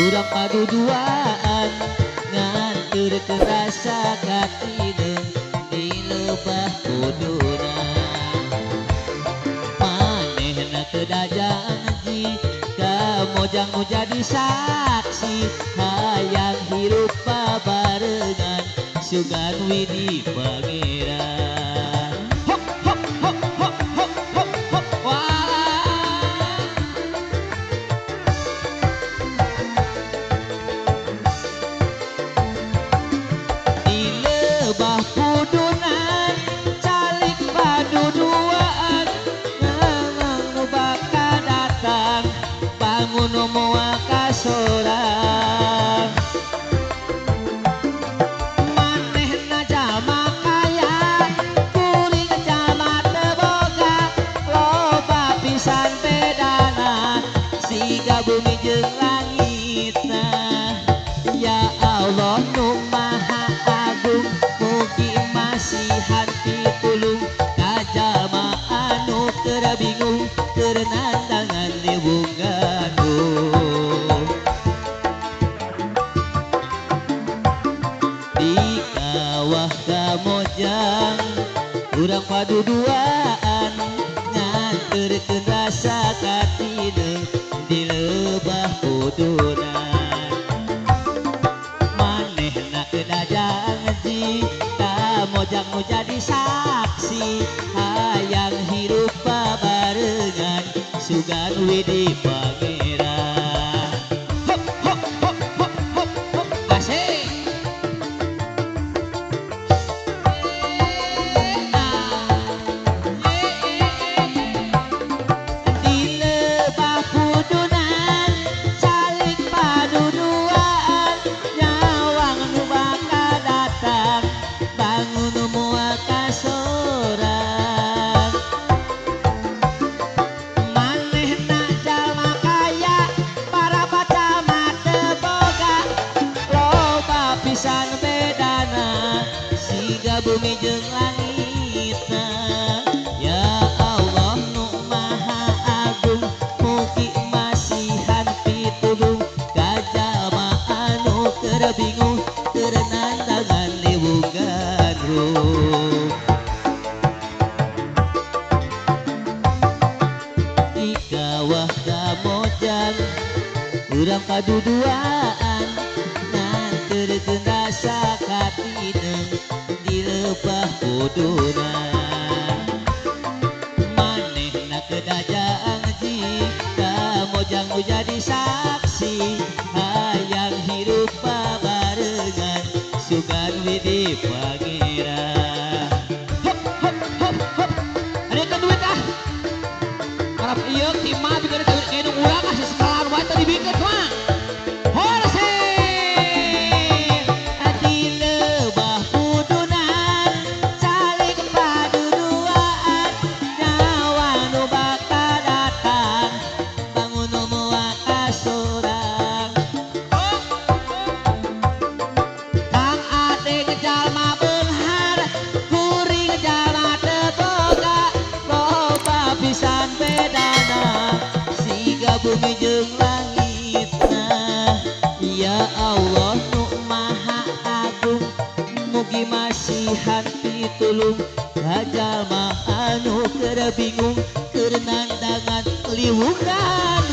urang paduduaan ngantur kerasa katineung di lebah kuduna manehna teu janji kamojang nu jadi saksi hayang hirup babarengan sugan widi pangeran hop hop hop hop hop hop hop wah di lebah kudunan calik paduduaan ngangang nu bakal datang bangun moal kasorang manehna jalma kaya kuring jalma teu boga loba pisan bedana siga bumi jeung langitna ya Allah nu maha agung mugi masihan pitulung ka jalma anu keur bingung keur nandangan liwungan di kawah kamojang urang paduduaan nganterkeun rasa katineung di lebah kudunan manehna kedah janji kamojang nu jadi saksi hayang hirup babarengan sugan widi pangeran hop hop hop hop hop hop asik di lebah kudunan saling paduduaan nyawang nu bakal datang bangun moal kasorang manehna jalma kaya para baca mate boga loba pisan bedana siga bumi jeung langitna ya Allah nu maha agung mugi masihan pitulung ka jalma anu keur bingung keur nandangan liwungan di kawah kamojang urang paduduaan nganterkeun rasa katineung di lebah kudunan manehna kedah janji kamojang nu jadi saksi hayang hirup babarengan sugan widi pangeran hop hop hop hop ada kan duit ah harap iya timah juga ada duit kayak nu urang kasih sekalahan wae tadi bikin mah horse di lebah kudunan saling paduduaan nyawa nu bakal datang bangun moal kasorang kang ade jalma beunghar kuring jalma teu boga loba pisan bedana siga bumi jeung langitna ya Allah nu maha agung mugi masihan pitulung ka jalma anu keur bingung keur nandangan liwungan